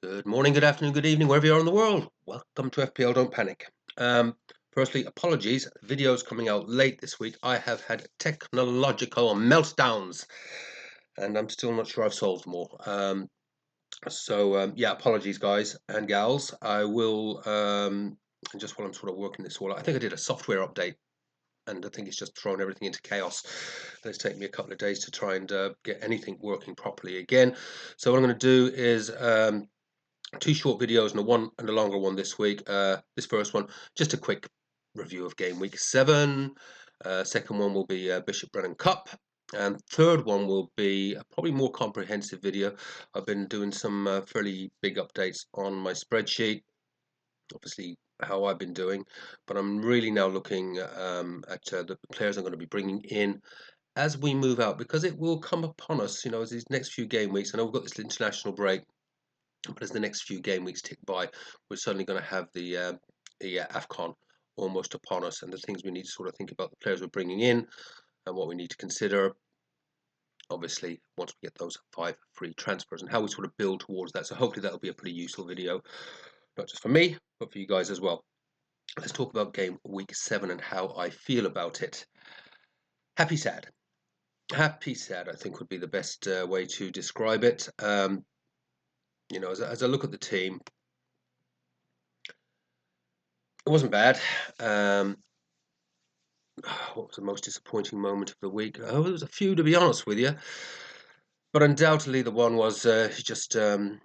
Good morning, good afternoon, good evening, wherever you are in the world. Welcome to FPL Don't Panic. Firstly, apologies. Video's coming out late this week. I have had technological meltdowns, and I'm still not sure I've solved them all. Yeah, apologies, guys and gals. I will just while I'm sort of working this all out. I think I did a software update, and I think it's just thrown everything into chaos. It's taken me a couple of days to try and get anything working properly again. So what I'm going to do is two short videos and a longer one this week. This first one, just a quick review of game week 7. Second one will be Bishop Brennan Cup. And third one will be a probably more comprehensive video. I've been doing some fairly big updates on my spreadsheet, obviously how I've been doing, but I'm really now looking at the players I'm going to be bringing in as we move out, because it will come upon us, as these next few game weeks. I know we've got this international break, but as the next few game weeks tick by, we're certainly going to have the AFCON almost upon us, and the things we need to sort of think about, the players we're bringing in and what we need to consider, obviously, once we get those 5 free transfers and how we sort of build towards that. So hopefully that'll be a pretty useful video, not just for me, but for you guys as well. Let's talk about game week 7 and how I feel about it. Happy, sad. Happy, sad, I think would be the best way to describe it. As I look at the team, it wasn't bad. What was the most disappointing moment of the week? Oh, there was a few, to be honest with you. But undoubtedly, the one was just 15,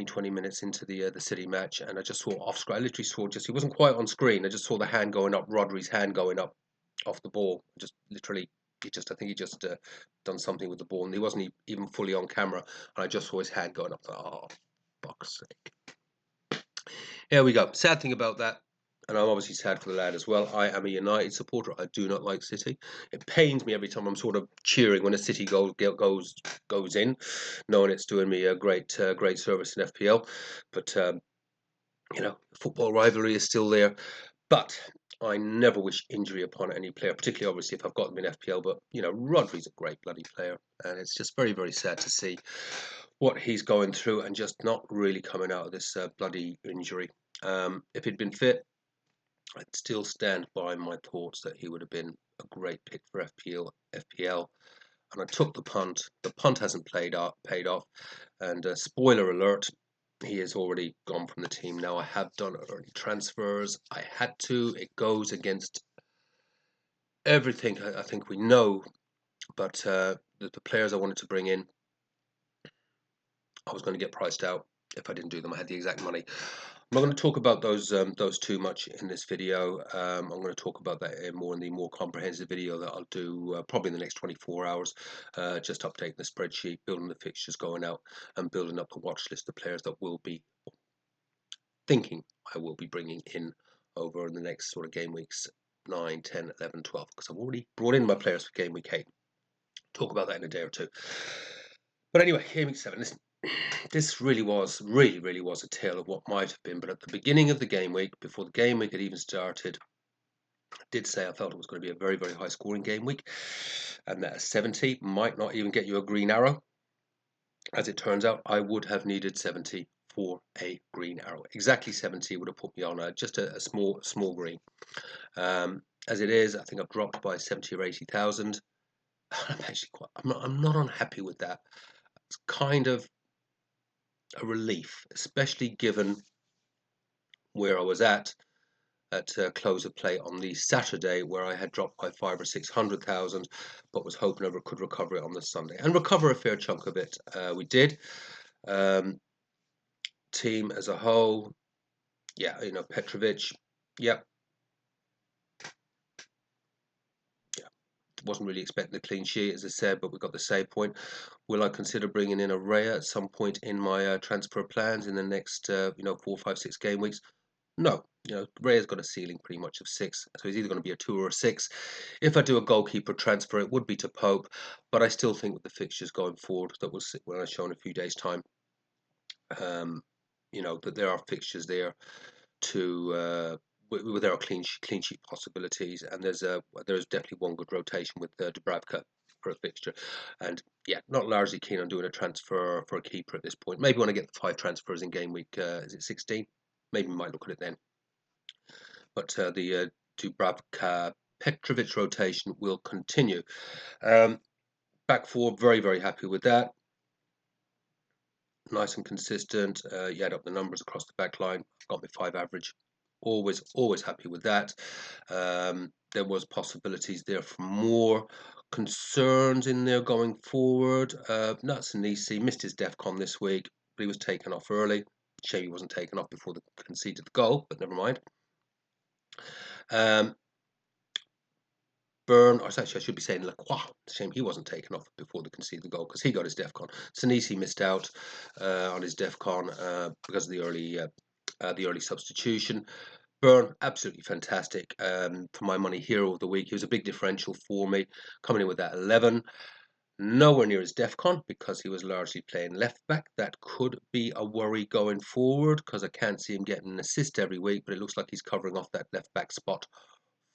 20 minutes into the City match, and I just saw off screen. I literally saw he wasn't quite on screen. I just saw the hand going up, Rodri's hand going up off the ball. Just literally, I think he just done something with the ball, and he wasn't even fully on camera. And I just saw his hand going up. Oh, fuck's sake! Here we go. Sad thing about that, and I'm obviously sad for the lad as well. I am a United supporter. I do not like City. It pains me every time I'm sort of cheering when a City goal goes in, knowing it's doing me a great service in FPL. But football rivalry is still there. But I never wish injury upon any player, particularly obviously if I've got them in FPL. But Rodri's a great bloody player, and it's just very, very sad to see what he's going through and just not really coming out of this bloody injury. If he'd been fit, I'd still stand by my thoughts that he would have been a great pick for FPL. And I took the punt. The punt hasn't paid off. And spoiler alert, he has already gone from the team now. I have done early transfers. I had to. It goes against everything I think we know. But the players I wanted to bring in, I was going to get priced out if I didn't do them. I had the exact money. I'm not going to talk about those too much in this video. I'm going to talk about that in the more comprehensive video that I'll do probably in the next 24 hours. Just updating the spreadsheet, building the fixtures going out, and building up the watch list of players that will be thinking I will be bringing in over the next sort of game weeks 9, 10, 11, 12. Because I've already brought in my players for game week 8. Talk about that in a day or two. But anyway, game week 7. Listen, this really was a tale of what might have been. But at the beginning of the game week, before the game week had even started, I did say I felt it was going to be a very, very high scoring game week, and that a 70 might not even get you a green arrow. As it turns out, I would have needed 70 for a green arrow. Exactly 70 would have put me on just a small green. As it is, I think I've dropped by 70 or 80,000. I'm not unhappy with that. It's kind of a relief, especially given where I was at close of play on the Saturday, where I had dropped by 500 or 600,000, but was hoping I could recover it on the Sunday and recover a fair chunk of it. We did. Team as a whole, yeah, Petrovic, yep. Wasn't really expecting the clean sheet, as I said, but we got the save point. Will I consider bringing in a Raya at some point in my transfer plans in the next, 4, 5, 6 game weeks? No. Raya's got a ceiling pretty much of 6, so he's either going to be a 2 or a 6. If I do a goalkeeper transfer, it would be to Pope, but I still think with the fixtures going forward that will sit when I show in a few days' time, that there are fixtures there to where there are clean sheet possibilities, and there's definitely one good rotation with Dubravka per fixture. And yeah, not largely keen on doing a transfer for a keeper at this point. Maybe when I get the 5 transfers in game week, is it 16? Maybe we might look at it then. But the Dubravka Petrovic rotation will continue. Back four, very, very happy with that. Nice and consistent. You add up the numbers across the back line. I've got my 5 average. Always happy with that. There was possibilities there for more concerns in there going forward. Nutsanisi missed his DEFCON this week, but he was taken off early. Shame he wasn't taken off before they conceded the goal, but never mind. Byrne, or actually I should be saying Lacroix. Shame he wasn't taken off before they conceded the goal because he got his DEFCON. Sinisi missed out on his DEFCON because of the early substitution. Byrne, absolutely fantastic. For my money, hero of the week. He was a big differential for me, coming in with that 11. Nowhere near his DEFCON because he was largely playing left back. That could be a worry going forward because I can't see him getting an assist every week, but it looks like he's covering off that left back spot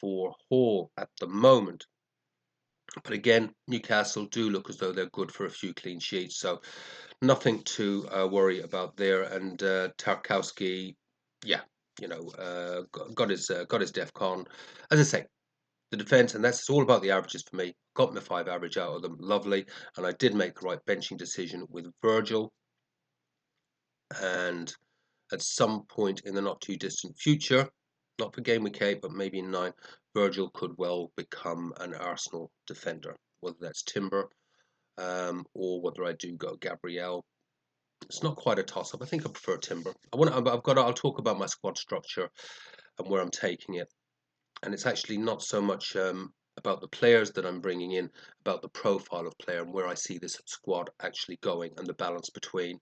for Hall at the moment. But again, Newcastle do look as though they're good for a few clean sheets, so nothing to worry about there. And Tarkowski, yeah, got his DEFCON. As I say, the defence, and that's all about the averages for me. Got my 5 average out of them, lovely. And I did make the right benching decision with Virgil. And at some point in the not too distant future, not for game week 8, but maybe in 9, Virgil could well become an Arsenal defender, whether that's Timber or whether I do go Gabriel. It's not quite a toss-up. I think I prefer Timber. I'll talk about my squad structure and where I'm taking it. And it's actually not so much about the players that I'm bringing in, about the profile of player and where I see this squad actually going and the balance between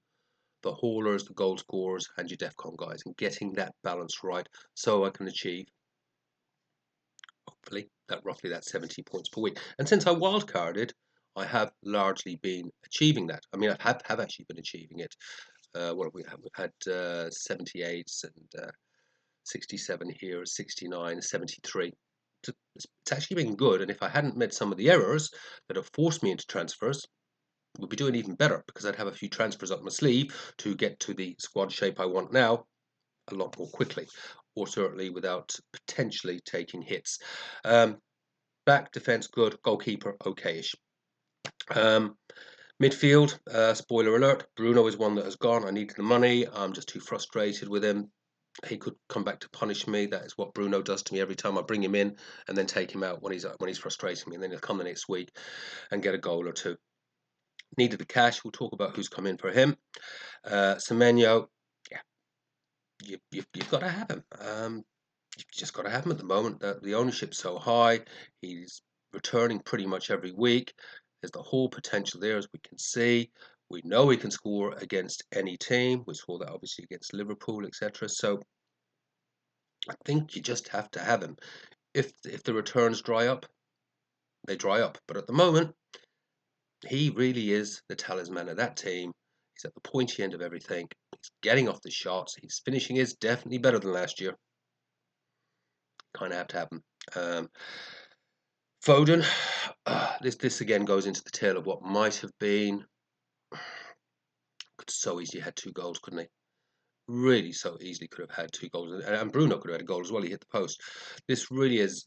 the haulers, the goal scorers, and your DEFCON guys, and getting that balance right so I can achieve, hopefully, roughly that 70 points per week. And since I wildcarded, I have largely been achieving that. I mean, I have actually been achieving it. What have we had? We've had 78 and 67 here, 69, 73. It's actually been good. And if I hadn't made some of the errors that have forced me into transfers, we'd be doing even better because I'd have a few transfers up my sleeve to get to the squad shape I want now a lot more quickly, or certainly without potentially taking hits. Back defense good, goalkeeper okayish. Midfield, spoiler alert, Bruno is one that has gone. I needed the money. I'm just too frustrated with him. He could come back to punish me. That is what Bruno does to me every time I bring him in and then take him out when he's frustrating me. And then he'll come the next week and get a goal or two. Needed the cash. We'll talk about who's come in for him. Semenyo, yeah, you've got to have him. You've just got to have him at the moment. The ownership's so high. He's returning pretty much every week. There's the whole potential there, as we can see. We know he can score against any team. We saw that obviously against Liverpool, etc. So I think you just have to have him. If the returns dry up, they dry up. But at the moment, he really is the talisman of that team. He's at the pointy end of everything. He's getting off the shots. His finishing is definitely better than last year. Kind of have to have him. Foden, this again goes into the tale of what might have been. Could so easily had 2 goals, couldn't he? Really, so easily could have had 2 goals, and Bruno could have had a goal as well. He hit the post. This really is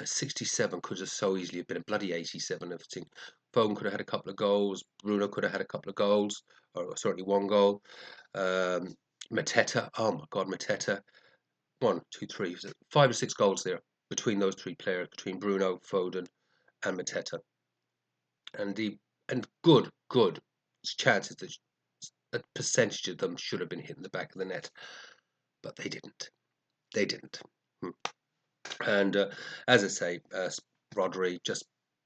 67 could have so easily have been a bloody 87. I think Foden could have had a couple of goals. Bruno could have had a couple of goals, or certainly 1 goal. Mateta, oh my God, Mateta, 1, 2, 3, 5 or 6 goals there between those 3 players, between Bruno, Foden, and Mateta, and good chances that a percentage of them should have been hitting the back of the net, but they didn't. They didn't. And as I say, Rodri,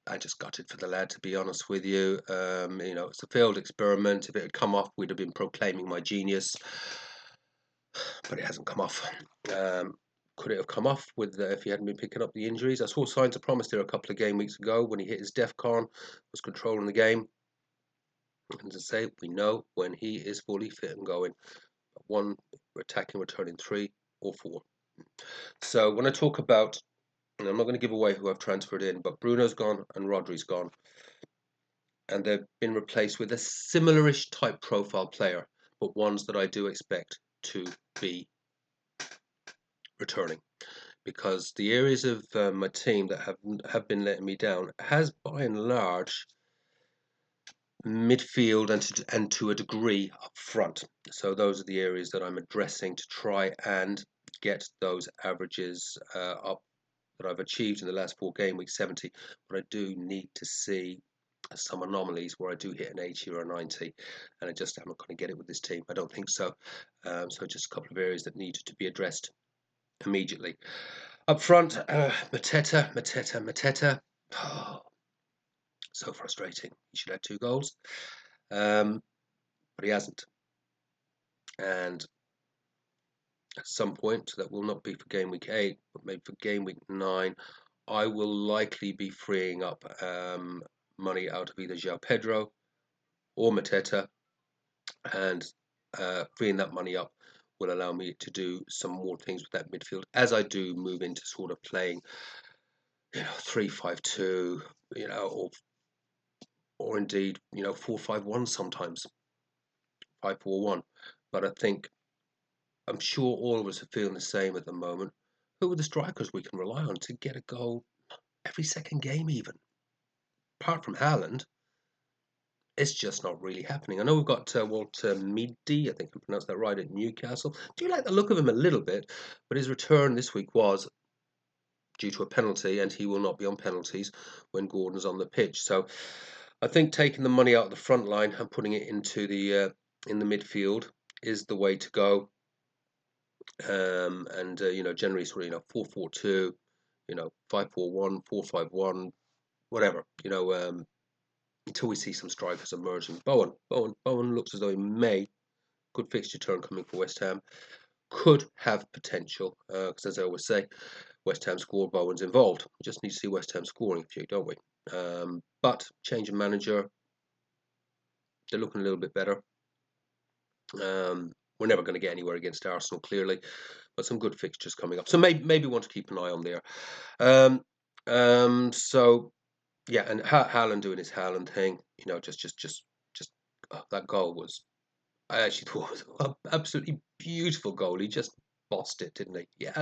I just got it for the lad, to be honest with you. It's a failed experiment. If it had come off, we'd have been proclaiming my genius, but it hasn't come off. Could it have come off with if he hadn't been picking up the injuries? I saw signs of promise there a couple of game weeks ago when he hit his DEFCON, was controlling the game. And to say, we know when he is fully fit and going, 1 attacking, returning 3 or 4. So when I talk about and I'm not going to give away who I've transferred in, but Bruno's gone and Rodri's gone, and they've been replaced with a similar-ish type profile player, but ones that I do expect to be returning, because the areas of my team that have been letting me down has by and large midfield and to a degree up front. So those are the areas that I'm addressing to try and get those averages up that I've achieved in the last 4 game weeks, 70. But I do need to see some anomalies where I do hit an 80 or a 90, and I'm not going to get it with this team. I don't think so. So just a couple of areas that need to be addressed immediately. Up front, Mateta. Oh, so frustrating. He should have 2 goals, but he hasn't. And at some point, that will not be for game week 8, but maybe for game week 9, I will likely be freeing up money out of either João Pedro or Mateta, and freeing that money up will allow me to do some more things with that midfield as I do move into sort of playing, 3-5-2, or indeed, 4-5-1 sometimes, 5-4-1. But I'm sure all of us are feeling the same at the moment. Who are the strikers we can rely on to get a goal every second game even? Apart from Haaland, it's just not really happening. I know we've got Walter Midi, I think I pronounced that right, at Newcastle. Do you like the look of him a little bit? But his return this week was due to a penalty, and he will not be on penalties when Gordon's on the pitch. So I think taking the money out of the front line and putting it into the in the midfield is the way to go. And generally sort of 4-4-2, 5-4-1, 4-5-1, whatever. Until we see some strikers emerging. Bowen looks as though he may, good fixture turn coming for West Ham, could have potential, because as I always say, West Ham score, Bowen's involved. We just need to see West Ham scoring a few, don't we? But change of manager, they're looking a little bit better. We're never going to get anywhere against Arsenal, clearly, but some good fixtures coming up. So maybe want to keep an eye on there. So yeah, and Haaland doing his Haaland thing, just that goal was, I actually thought was an absolutely beautiful goal. He just bossed it, didn't he? Yeah,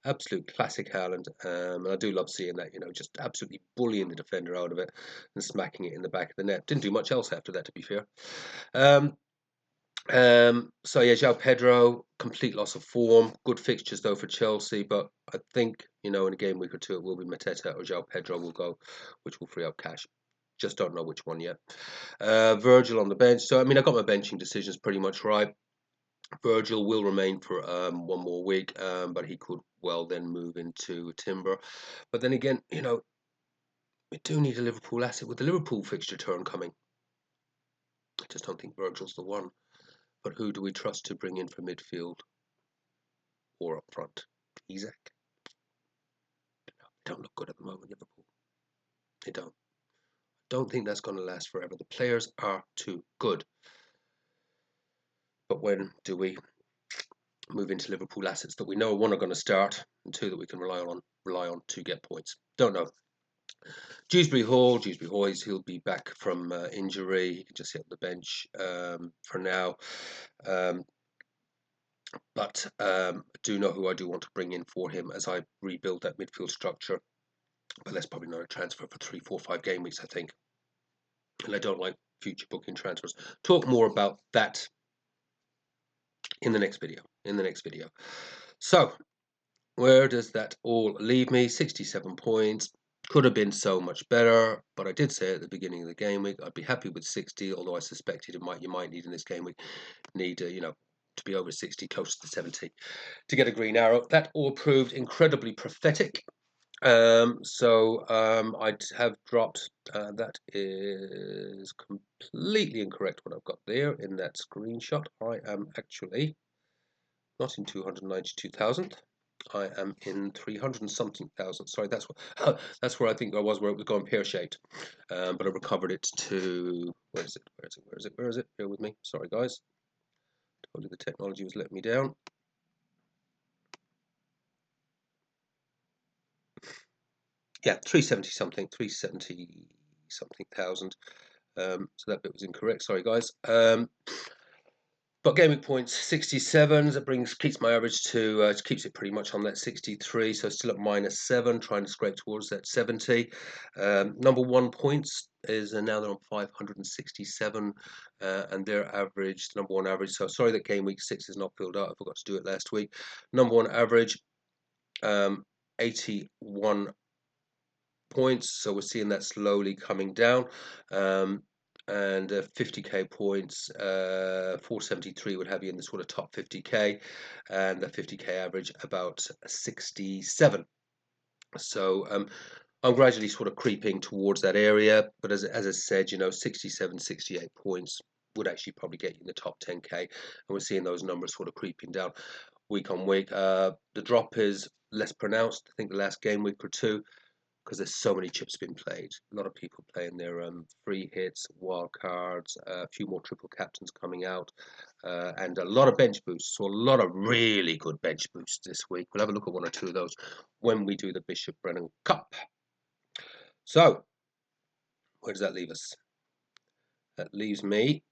absolute classic Haaland. And I do love seeing that, just absolutely bullying the defender out of it and smacking it in the back of the net. Didn't do much else after that, to be fair. So yeah, João Pedro, complete loss of form. Good fixtures though for Chelsea, but I think in a game week or two it will be Mateta or João Pedro will go, which will free up cash. Just don't know which one yet. Virgil on the bench. So I mean, I got my benching decisions pretty much right. Virgil will remain for 1 more week, but he could well then move into Timber. But then again, we do need a Liverpool asset with the Liverpool fixture turn coming. I just don't think Virgil's the one. But who do we trust to bring in for midfield or up front? Isak? They don't look good at the moment, Liverpool. They don't. Don't think that's going to last forever. The players are too good. But when do we move into Liverpool assets that we know, one, are going to start, and two, that we can rely on to get points? Don't know. Dewsbury Hall, he'll be back from injury. He can just sit on the bench for now. But I do know who I do want to bring in for him as I rebuild that midfield structure. But that's probably not a transfer for 3, 4, 5 game weeks, I think. And I don't like future booking transfers. Talk more about that in the next video. So, where does that all leave me? 67 points. Could have been so much better, but I did say at the beginning of the game week I'd be happy with 60, although I suspected you might need in this game week, to be over 60, close to 70 to get a green arrow. That all proved incredibly prophetic. I'd have dropped, that is completely incorrect what I've got there in that screenshot. I am actually not in 292,000. I am in 300 and something thousand. Sorry, that's where I think I was, where it was going pear-shaped. But I recovered it to, where is it? Bear with me. Sorry, guys. Told you the technology was letting me down. Yeah, 370 something, 370 something thousand. So that bit was incorrect. Sorry, guys. But game week points 67. That keeps my average to keeps it pretty much on that 63. So still at -7, trying to scrape towards that 70. Number one points is now they're on 567, and their average, the number one average. So sorry that game week 6 is not filled out. I forgot to do it last week. Number one average, 81 points, so we're seeing that slowly coming down. And 50k points, 473 would have you in the sort of top 50k, and the 50k average about 67. So I'm gradually sort of creeping towards that area, but as I said, 67, 68 points would actually probably get you in the top 10k, and we're seeing those numbers sort of creeping down week on week. The drop is less pronounced. I think the last game week or two, because there's so many chips being played. A lot of people playing their free hits, wild cards, a few more triple captains coming out, and a lot of bench boosts. So a lot of really good bench boosts this week. We'll have a look at one or two of those when we do the Bishop Brennan Cup. So where does that leave us? That leaves me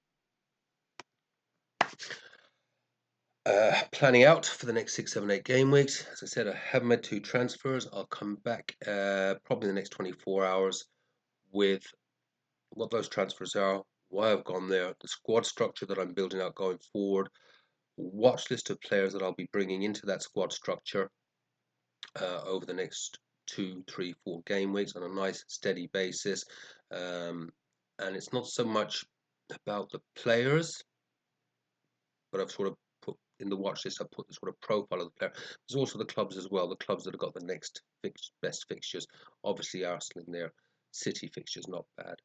planning out for the next 6, 7, 8 game weeks. As I said, I haven't made 2 transfers. I'll come back probably in the next 24 hours with what those transfers are, why I've gone there, the squad structure that I'm building out going forward, watch list of players that I'll be bringing into that squad structure over the next 2, 3, 4 game weeks on a nice steady basis. And it's not so much about the players, but I've sort of put in the watch list, I've put the sort of profile of the player. There's also the clubs as well, the clubs that have got the next best fixtures. Obviously Arsenal in there, City fixtures not bad.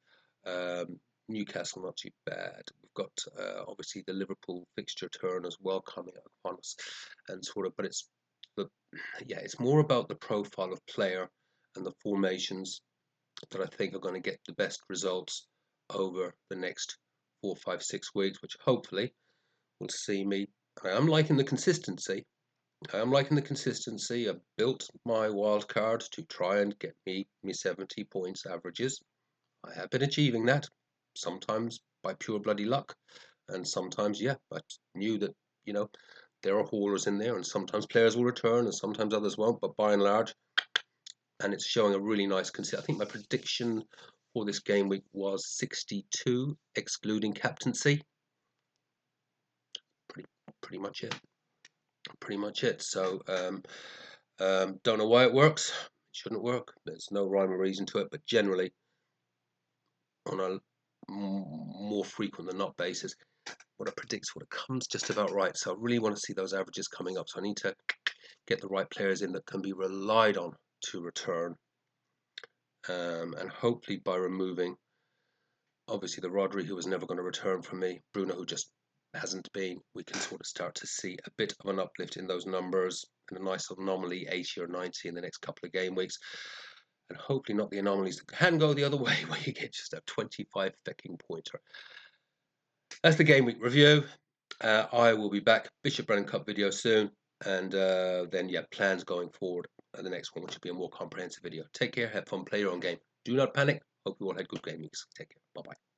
Newcastle not too bad. We've got obviously the Liverpool fixture turn as well coming up upon us, and sort of. But it's more about the profile of player and the formations that I think are going to get the best results over the next 4, 5, 6 weeks, which hopefully will see me. I am liking the consistency. I've built my wild card to try and get me 70 points averages. I have been achieving that, sometimes by pure bloody luck, and sometimes, yeah, I knew that, there are haulers in there, and sometimes players will return, and sometimes others won't, but by and large, and it's showing a really nice consistency. I think my prediction for this game week was 62, excluding captaincy. Pretty much it. Pretty much it. So, don't know why it works. It shouldn't work. There's no rhyme or reason to it, but generally, on a more frequent than not basis, what I predict sort of comes just about right. So I really want to see those averages coming up. So I need to get the right players in that can be relied on to return. And hopefully by removing, obviously, the Rodri, who was never going to return from me, Bruno, who just hasn't been, we can sort of start to see a bit of an uplift in those numbers and a nice anomaly, 80 or 90 in the next couple of game weeks. And hopefully not the anomalies that can go the other way, where you get just a 25 fecking pointer. That's the game week review. I will be back, Bishop Brennan Cup video soon, and then, yeah, plans going forward. The next one, which will be a more comprehensive video. Take care, have fun, play your own game. Do not panic. Hope you all had good game weeks. Take care. Bye-bye.